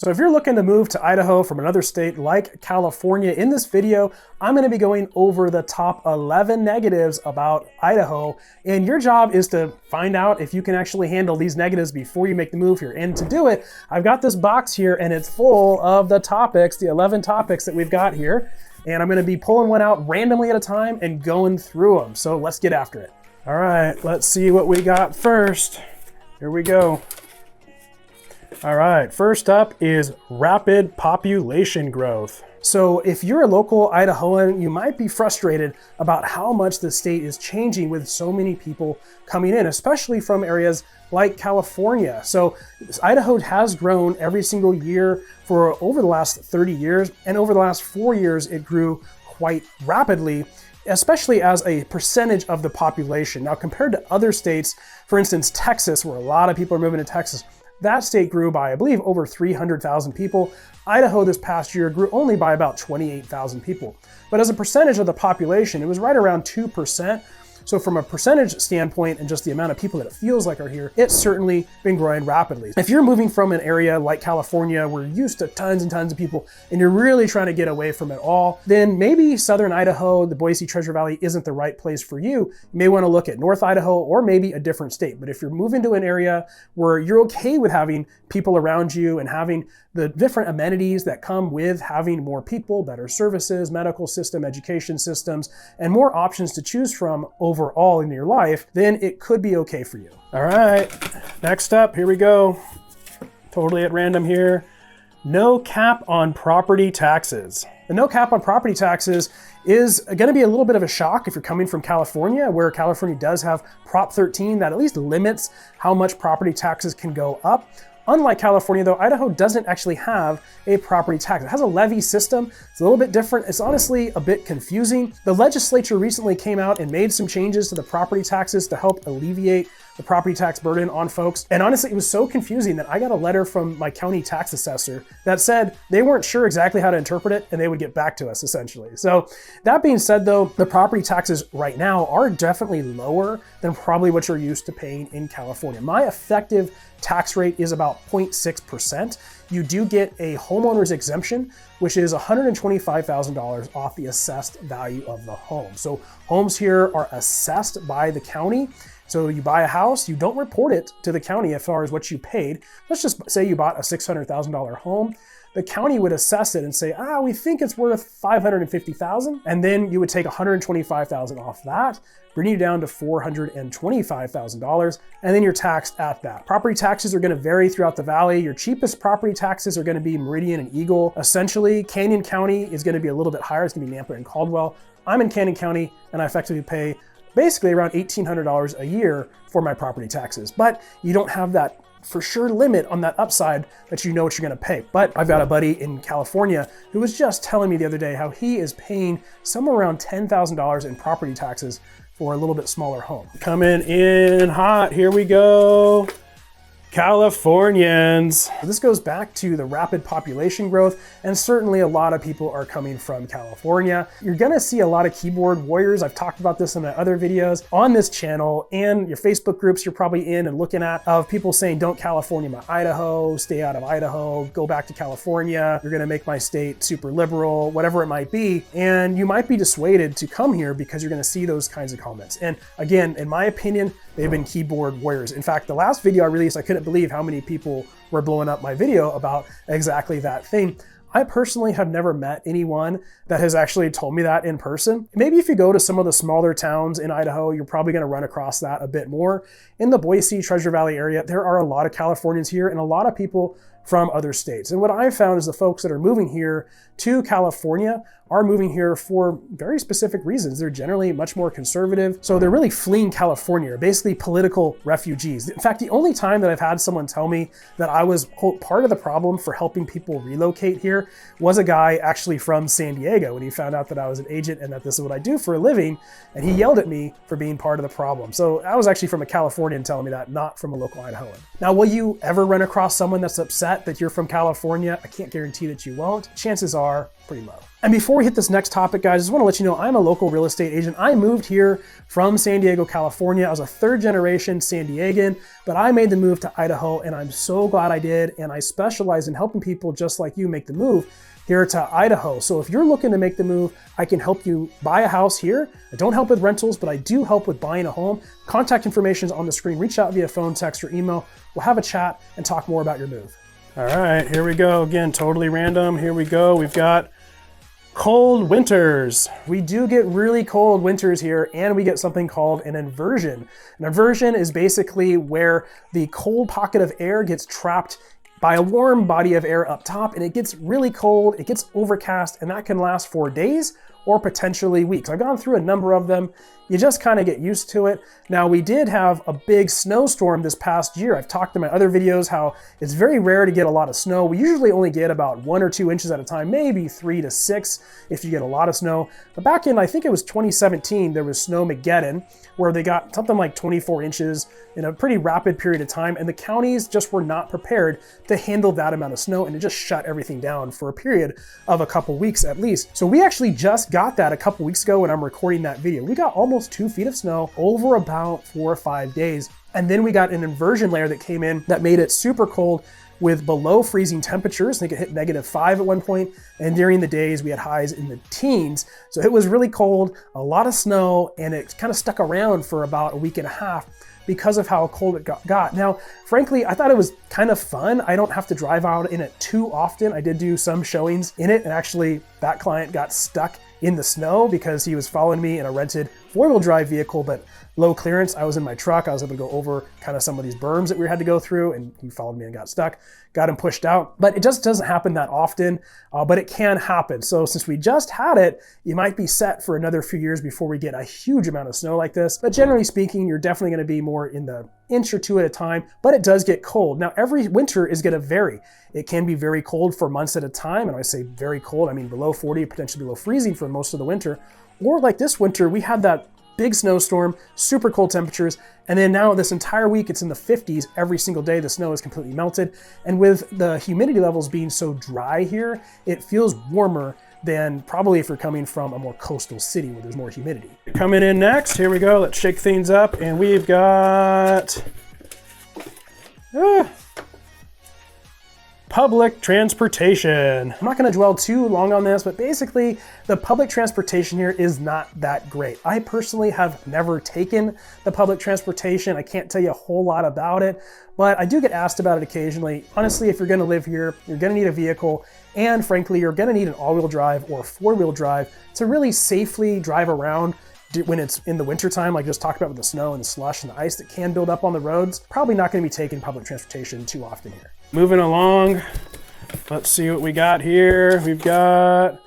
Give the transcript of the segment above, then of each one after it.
So if you're looking to move to Idaho from another state like California, in this video, I'm going to be going over the top 11 negatives about Idaho. And your job is to find out if you can actually handle these negatives before you make the move here. And to do it, I've got this box here and it's full of the topics, the 11 topics that we've got here. And I'm going to be pulling one out randomly at a time and going through them. So let's get after it. All right, let's see what we got first. Here we go. All right, first up is rapid population growth. So if you're a local Idahoan, you might be frustrated about how much the state is changing with so many people coming in, especially from areas like California. So Idaho has grown every single year for over the last 30 years, and over the last 4 years, it grew quite rapidly, especially as a percentage of the population. Now, compared to other states, for instance, Texas, where a lot of people are moving to Texas, that state grew by, I believe, over 300,000 people. Idaho this past year grew only by about 28,000 people. But as a percentage of the population, it was right around 2%. So from a percentage standpoint and just the amount of people that it feels like are here, it's certainly been growing rapidly. If you're moving from an area like California, where you're used to tons and tons of people, and you're really trying to get away from it all, then maybe Southern Idaho, the Boise Treasure Valley isn't the right place for you. You may want to look at North Idaho or maybe a different state. But if you're moving to an area where you're okay with having people around you and having the different amenities that come with having more people, better services, medical system, education systems, and more options to choose from overall in your life, then it could be okay for you. All right, next up, here we go. Totally at random here. No cap on property taxes. The no cap on property taxes is going to be a little bit of a shock if you're coming from California, where California does have Prop 13 that at least limits how much property taxes can go up. Unlike California, though, Idaho doesn't actually have a property tax. It has a levy system. It's a little bit different. It's honestly a bit confusing. The legislature recently came out and made some changes to the property taxes to help alleviate the property tax burden on folks. And honestly, it was so confusing that I got a letter from my county tax assessor that said they weren't sure exactly how to interpret it and they would get back to us, essentially. So that being said, though, the property taxes right now are definitely lower than probably what you're used to paying in California. My effective tax rate is about 0.6%. You do get a homeowner's exemption, which is $125,000 off the assessed value of the home. So homes here are assessed by the county. So you buy a house, you don't report it to the county as far as what you paid. Let's just say you bought a $600,000 home. The county would assess it and say, we think it's worth $550,000. And then you would take $125,000 off that, bring you down to $425,000, and then you're taxed at that. Property taxes are going to vary throughout the valley. Your cheapest property taxes are going to be Meridian and Eagle. Essentially, Canyon County is going to be a little bit higher. It's going to be Nampa and Caldwell. I'm in Canyon County, and I effectively pay basically around $1,800 a year for my property taxes. But you don't have that for sure limit on that upside that you know what you're going to pay. But I've got a buddy in California who was just telling me the other day how he is paying somewhere around $10,000 in property taxes for a little bit smaller home. Coming in hot, here we go. Californians. This goes back to the rapid population growth, and certainly a lot of people are coming from California. You're gonna see a lot of keyboard warriors. I've talked about this in my other videos on this channel, and your Facebook groups you're probably in and looking at, of people saying, don't California my Idaho, stay out of Idaho, go back to California, you're gonna make my state super liberal, whatever it might be. And you might be dissuaded to come here because you're gonna see those kinds of comments. And again, in my opinion, they've been keyboard warriors. In fact, the last video I released, I couldn't believe how many people were blowing up my video about exactly that thing. I personally have never met anyone that has actually told me that in person. Maybe if you go to some of the smaller towns in Idaho, you're probably going to run across that a bit more. In the Boise Treasure Valley area, there are a lot of Californians here and a lot of people from other states. And what I've found is the folks that are moving here to California are moving here for very specific reasons. They're generally much more conservative. So they're really fleeing California, or basically political refugees. In fact, the only time that I've had someone tell me that I was, quote, part of the problem for helping people relocate here was a guy actually from San Diego when he found out that I was an agent and that this is what I do for a living. And he yelled at me for being part of the problem. So that was actually from a Californian telling me that, not from a local Idahoan. Now, will you ever run across someone that's upset that you're from California? I can't guarantee that you won't. Chances are pretty low. And before we hit this next topic, guys, I just want to let you know I'm a local real estate agent. I moved here from San Diego, California. I was a third generation San Diegan, but I made the move to Idaho, and I'm so glad I did. And I specialize in helping people just like you make the move here to Idaho. So if you're looking to make the move, I can help you buy a house here. I don't help with rentals, but I do help with buying a home. Contact information is on the screen. Reach out via phone, text, or email. We'll have a chat and talk more about your move. All right, here we go. Again, totally random. Here we go. We've got cold winters. We do get really cold winters here, and we get something called an inversion. An inversion is basically where the cold pocket of air gets trapped by a warm body of air up top, and it gets really cold, it gets overcast, and that can last for days or potentially weeks. I've gone through a number of them. You just kind of get used to it. Now, we did have a big snowstorm this past year. I've talked in my other videos how it's very rare to get a lot of snow. We usually only get about 1 or 2 inches at a time, maybe 3 to 6 if you get a lot of snow. But back in, I think it was 2017, there was Snowmageddon, where they got something like 24 inches in a pretty rapid period of time, and the counties just were not prepared to handle that amount of snow, and it just shut everything down for a period of a couple weeks at least. So we actually just got that a couple weeks ago when I'm recording that video. We got almost 2 feet of snow over about 4 or 5 days. And then we got an inversion layer that came in that made it super cold with below freezing temperatures. I think it hit -5 at one point. And during the days, we had highs in the teens. So it was really cold, a lot of snow, and it kind of stuck around for about a week and a half because of how cold it got. Now, frankly, I thought it was kind of fun. I don't have to drive out in it too often. I did do some showings in it, and actually that client got stuck in the snow because he was following me in a rented 4-wheel drive vehicle, but low clearance. I was in my truck. I was able to go over kind of some of these berms that we had to go through, and he followed me and got stuck, got him pushed out. But it just doesn't happen that often, but it can happen. So since we just had it, you might be set for another few years before we get a huge amount of snow like this. But generally speaking, you're definitely going to be more in the inch or 2 at a time, but it does get cold. Now, every winter is going to vary. It can be very cold for months at a time. And when I say very cold, I mean below 40, potentially below freezing for most of the winter. Or like this winter, we had that big snowstorm, super cold temperatures, and then now this entire week it's in the 50s every single day. The snow is completely melted, and with the humidity levels being so dry here, it feels warmer than probably if you're coming from a more coastal city where there's more humidity. Coming in next, here we go, let's shake things up, and we've got public transportation. I'm not going to dwell too long on this, but basically the public transportation here is not that great. I personally have never taken the public transportation. I can't tell you a whole lot about it, but I do get asked about it occasionally. Honestly, if you're going to live here, you're going to need a vehicle, and frankly, you're going to need an all-wheel drive or 4-wheel drive to really safely drive around when it's in the wintertime, like just talked about with the snow and the slush and the ice that can build up on the roads. Probably not going to be taking public transportation too often here. Moving along, let's see what we got here. We've got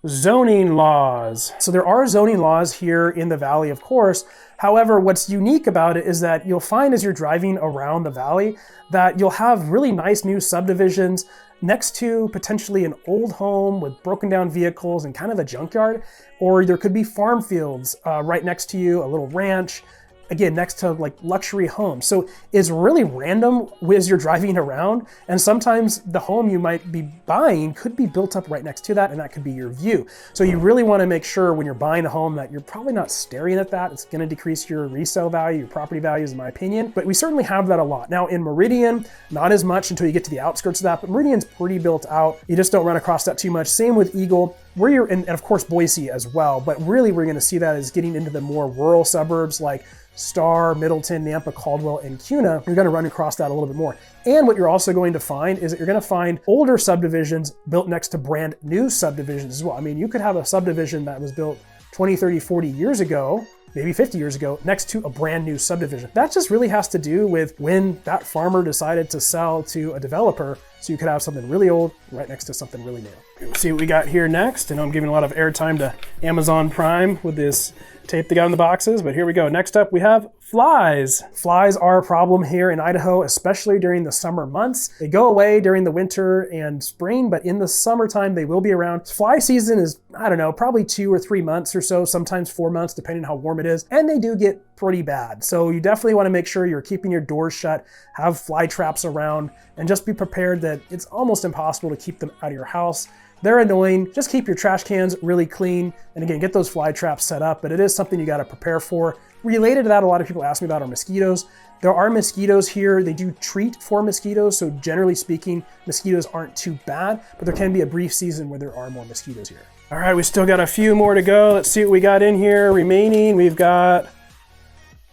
zoning laws. So there are zoning laws here in the valley, of course. However, what's unique about it is that you'll find as you're driving around the valley that you'll have really nice new subdivisions next to potentially an old home with broken down vehicles and kind of a junkyard, or there could be farm fields right next to you, a little ranch, again, next to like luxury homes. So it's really random as you're driving around, and sometimes the home you might be buying could be built up right next to that, and that could be your view. So you really want to make sure when you're buying a home that you're probably not staring at that. It's going to decrease your resale value, your property values, in my opinion. But we certainly have that a lot. Now in Meridian, not as much until you get to the outskirts of that, but Meridian's pretty built out. You just don't run across that too much. Same with Eagle, where you're in, and of course Boise as well. But really we're going to see that as getting into the more rural suburbs like Star, Middleton, Nampa, Caldwell, and Cuna. You're going to run across that a little bit more. And what you're also going to find is that you're going to find older subdivisions built next to brand new subdivisions as well. I mean, you could have a subdivision that was built 20, 30, 40 years ago, maybe 50 years ago, next to a brand new subdivision. That just really has to do with when that farmer decided to sell to a developer. So you could have something really old right next to something really new. Let's see what we got here next. And I'm giving a lot of airtime to Amazon Prime with this tape they got in the boxes, but here we go. Next up, we have flies. Flies are a problem here in Idaho, especially during the summer months. They go away during the winter and spring, but in the summertime, they will be around. Fly season is, I don't know, probably 2 or 3 months or so, sometimes 4 months, depending on how warm it is, and they do get pretty bad. So you definitely want to make sure you're keeping your doors shut, have fly traps around, and just be prepared that it's almost impossible to keep them out of your house. They're annoying. Just keep your trash cans really clean. And again, get those fly traps set up, but it is something you gotta prepare for. Related to that, a lot of people ask me about are mosquitoes. There are mosquitoes here. They do treat for mosquitoes, so generally speaking, mosquitoes aren't too bad, but there can be a brief season where there are more mosquitoes here. All right, we still got a few more to go. Let's see what we got in here remaining. We've got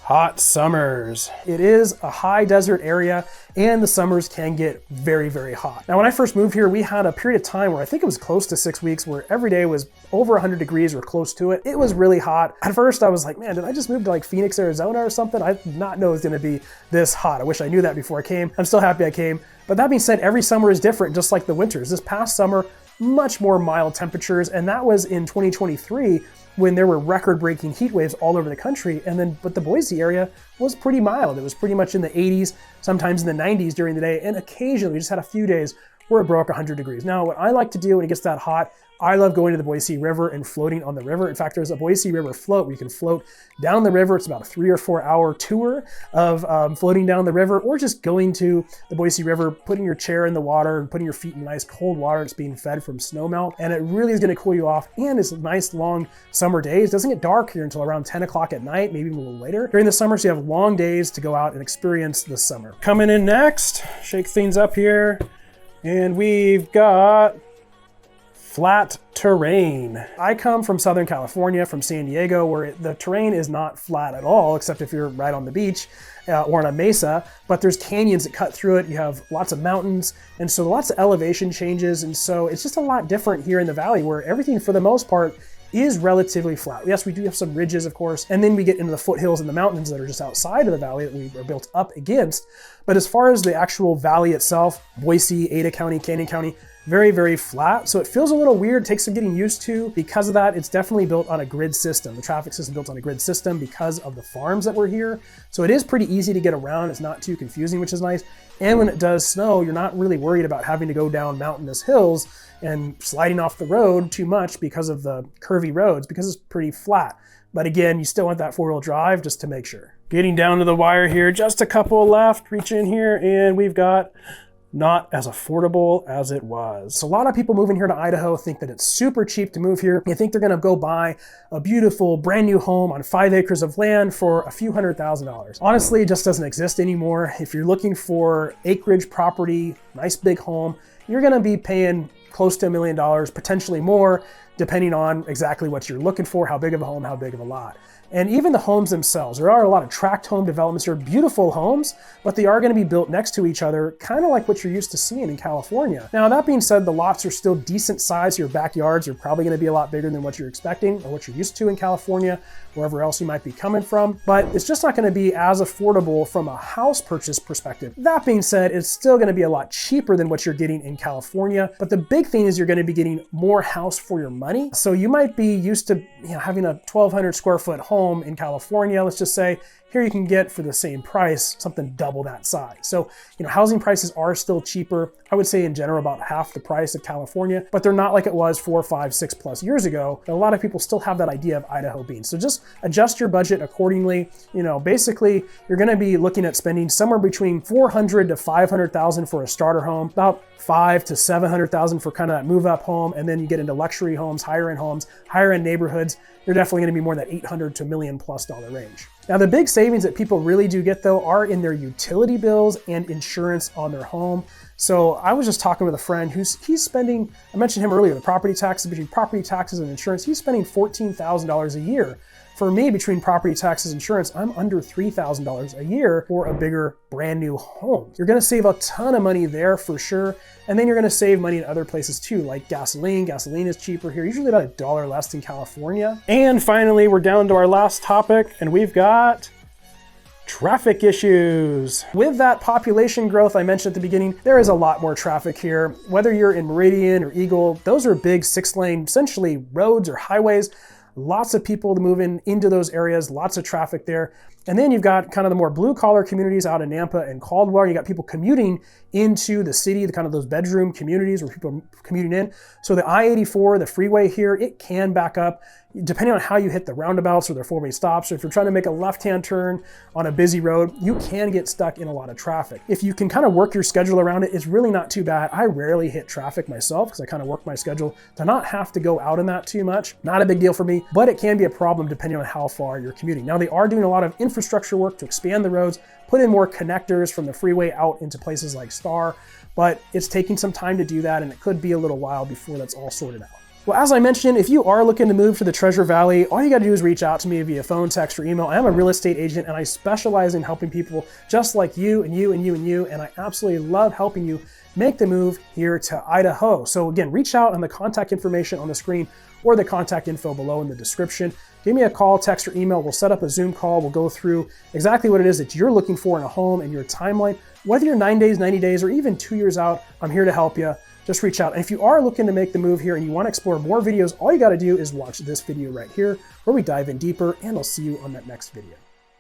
hot summers. It is a high desert area and the summers can get very, very hot. Now, when I first moved here, we had a period of time where I think it was close to 6 weeks where every day was over 100 degrees or close to it. It was really hot. At first I was like, man, did I just move to like Phoenix, Arizona or something? I did not know it was gonna be this hot. I wish I knew that before I came. I'm still happy I came. But that being said, every summer is different, just like the winters. This past summer, much more mild temperatures, and that was in 2023 when there were record-breaking heat waves all over the country. But the Boise area was pretty mild. It was pretty much in the 80s, sometimes in the 90s during the day, and occasionally we just had a few days where it broke 100 degrees. Now, what I like to do when it gets that hot, I love going to the Boise River and floating on the river. In fact, there's a Boise River float where you can float down the river. It's about a 3 or 4 hour tour of floating down the river, or just going to the Boise River, putting your chair in the water and putting your feet in nice cold water. It's being fed from snowmelt, and it really is gonna cool you off. And it's nice long summer days. It doesn't get dark here until around 10 o'clock at night, maybe even a little later during the summer, so you have long days to go out and experience the summer. Coming in next, shake things up here, and we've got flat terrain. I come from Southern California, from San Diego, where the terrain is not flat at all, except if you're right on the beach or on a mesa, but there's canyons that cut through it. You have lots of mountains, and so lots of elevation changes, and so it's just a lot different here in the valley, where everything, for the most part, is relatively flat. Yes, we do have some ridges, of course, and then we get into the foothills and the mountains that are just outside of the valley that we are built up against. But as far as the actual valley itself, Boise, Ada County, Canyon County, very, very flat. So it feels a little weird, takes some getting used to. Because of that, it's definitely built on a grid system. The traffic system built on a grid system because of the farms that were here. So it is pretty easy to get around. It's not too confusing, which is nice. And when it does snow, you're not really worried about having to go down mountainous hills and sliding off the road too much because of the curvy roads, because it's pretty flat. But again, you still want that 4-wheel drive just to make sure. Getting down to the wire here, just a couple left, reach in here, and we've got not as affordable as it was. So a lot of people moving here to Idaho think that it's super cheap to move here. They think they're gonna go buy a beautiful brand new home on 5 acres of land for a few $100,000. Honestly, it just doesn't exist anymore. If you're looking for acreage property, nice big home, you're gonna be paying close to $1 million, potentially more, depending on exactly what you're looking for, how big of a home, how big of a lot. And even the homes themselves, there are a lot of tract home developments. They're beautiful homes, but they are going to be built next to each other, kind of like what you're used to seeing in California. Now, that being said, the lots are still decent size. Your backyards are probably going to be a lot bigger than what you're expecting or what you're used to in California, wherever else you might be coming from. But it's just not going to be as affordable from a house purchase perspective. That being said, it's still going to be a lot cheaper than what you're getting in California. But the big thing is you're going to be getting more house for your money. So you might be used to having a 1,200 square foot home in California. Let's just say here you can get for the same price something double that size. So housing prices are still cheaper. I would say in general about half the price of California, but they're not like it was 4, 5, 6+ years ago. A lot of people still have that idea of Idaho being. So just adjust your budget accordingly. Basically you're going to be looking at spending somewhere between $400,000 to $500,000 for a starter home, about $500,000 to $700,000 for kind of that move up home, and then you get into luxury homes, higher end neighborhoods. You're definitely going to be more in that $800,000 to $1 million+ range. Now, the big savings that people really do get, though, are in their utility bills and insurance on their home. So I was just talking with a friend he's spending, I mentioned him earlier, the property taxes, between property taxes and insurance, he's spending $14,000 a year. For me, between property taxes and insurance, I'm under $3,000 a year for a bigger brand new home. You're gonna save a ton of money there for sure. And then you're gonna save money in other places too, like gasoline. Gasoline is cheaper here, usually about $1 less than California. And finally, we're down to our last topic, and we've got traffic issues. With that population growth I mentioned at the beginning, there is a lot more traffic here. Whether you're in Meridian or Eagle, those are big 6-lane, essentially roads or highways. Lots of people moving into those areas, lots of traffic there. And then you've got kind of the more blue collar communities out in Nampa and Caldwell. You got people commuting into the city, the kind of those bedroom communities where people are commuting in. So the I-84, the freeway here, it can back up depending on how you hit the roundabouts or the four-way stops. So if you're trying to make a left-hand turn on a busy road, you can get stuck in a lot of traffic. If you can kind of work your schedule around it, it's really not too bad. I rarely hit traffic myself because I kind of work my schedule to not have to go out in that too much. Not a big deal for me, but it can be a problem depending on how far you're commuting. Now they are doing a lot of infrastructure work to expand the roads, put in more connectors from the freeway out into places like Star, but it's taking some time to do that, and it could be a little while before that's all sorted out. Well, as I mentioned, if you are looking to move to the Treasure Valley, all you got to do is reach out to me via phone, text, or email. I am a real estate agent, and I specialize in helping people just like you and you and you and you, and I absolutely love helping you make the move here to Idaho. So again, reach out on the contact information on the screen or the contact info below in the description. Give me a call, text, or email. We'll set up a Zoom call. We'll go through exactly what it is that you're looking for in a home and your timeline. Whether you're 9 days, 90 days, or even 2 years out, I'm here to help you. Just reach out. And if you are looking to make the move here and you want to explore more videos, all you got to do is watch this video right here where we dive in deeper, and I'll see you on that next video.